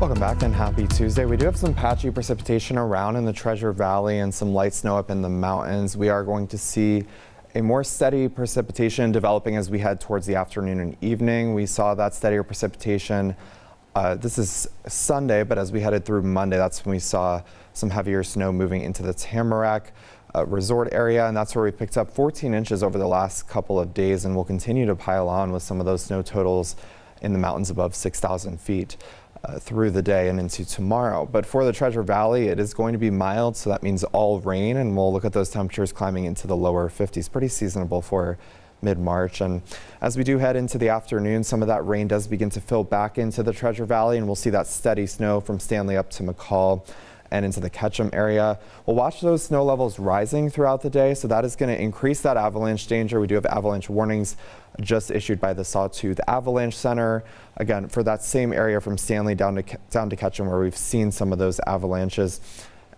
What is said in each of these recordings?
Welcome back and happy Tuesday. We do have some patchy precipitation around in the Treasure Valley and some light snow up in the mountains. We are going to see a more steady precipitation developing as we head towards the afternoon and evening. We saw that steadier precipitation. This is Sunday, but as we headed through Monday, that's when we saw some heavier snow moving into the Tamarack resort area, and that's where we picked up 14 inches over the last couple of days, and we'll continue to pile on with some of those snow totals in the mountains above 6,000 feet. Through the day and into tomorrow. But for the Treasure Valley, it is going to be mild, so that means all rain, and we'll look at those temperatures climbing into the lower 50s. Pretty seasonable for mid-March. And as we do head into the afternoon, some of that rain does begin to fill back into the Treasure Valley, and we'll see that steady snow from Stanley up to McCall and into the Ketchum area. We'll watch those snow levels rising throughout the day, so that is going to increase that avalanche danger. We do have avalanche warnings just issued by the Sawtooth Avalanche Center. Again, for that same area from Stanley down to Ketchum, where we've seen some of those avalanches.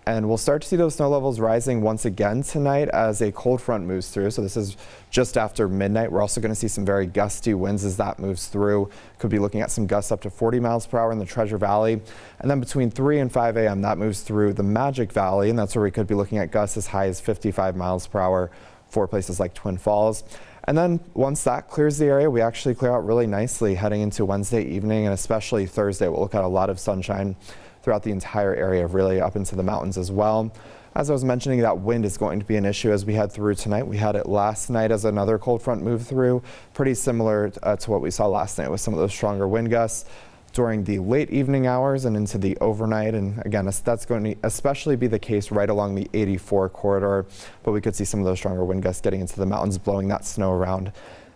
And we'll start to see those snow levels rising once again tonight as a cold front moves through. So this is just after midnight. We're also going to see some very gusty winds as that moves through. Could be looking at some gusts up to 40 miles per hour in the Treasure Valley. And then between 3 and 5 a.m. that moves through the Magic Valley, and that's where we could be looking at gusts as high as 55 miles per hour for places like Twin Falls. And then once that clears the area, we actually clear out really nicely heading into Wednesday evening and especially Thursday. We'll look at a lot of sunshine throughout the entire area, really up into the mountains as well. As I was mentioning, that wind is going to be an issue as we head through tonight. We had it last night as another cold front moved through, pretty similar to what we saw last night with some of those stronger wind gusts during the late evening hours and into the overnight. And again, that's going to especially be the case right along the 84 corridor, but we could see some of those stronger wind gusts getting into the mountains, blowing that snow around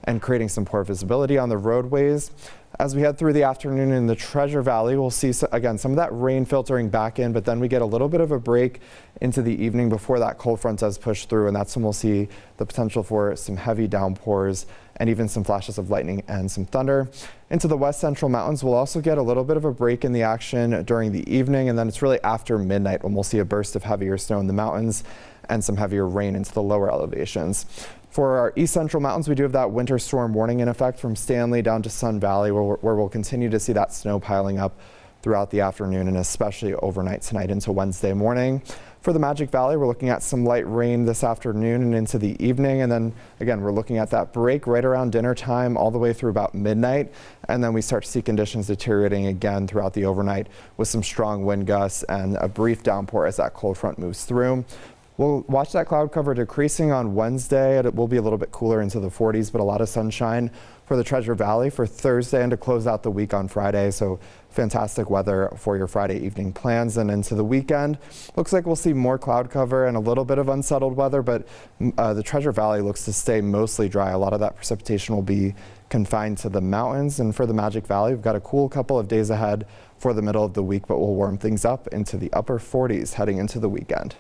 and creating some poor visibility on the roadways. As we head through the afternoon in the Treasure Valley, we'll see, again, some of that rain filtering back in, but then we get a little bit of a break into the evening before that cold front does push through, and that's when we'll see the potential for some heavy downpours and even some flashes of lightning and some thunder. Into the west central mountains, we'll also get a little bit of a break in the action during the evening, and then it's really after midnight when we'll see a burst of heavier snow in the mountains and some heavier rain into the lower elevations. For our east central mountains, we do have that winter storm warning in effect from Stanley down to Sun Valley, where we'll continue to see that snow piling up throughout the afternoon and especially overnight tonight into Wednesday morning. For the Magic Valley, we're looking at some light rain this afternoon and into the evening. And then again, we're looking at that break right around dinner time all the way through about midnight. And then we start to see conditions deteriorating again throughout the overnight with some strong wind gusts and a brief downpour as that cold front moves through. We'll watch that cloud cover decreasing on Wednesday. It will be a little bit cooler into the 40s, but a lot of sunshine for the Treasure Valley for Thursday and to close out the week on Friday. So fantastic weather for your Friday evening plans and into the weekend. Looks like we'll see more cloud cover and a little bit of unsettled weather, but the Treasure Valley looks to stay mostly dry. A lot of that precipitation will be confined to the mountains. And for the Magic Valley, we've got a cool couple of days ahead for the middle of the week, but we'll warm things up into the upper 40s heading into the weekend.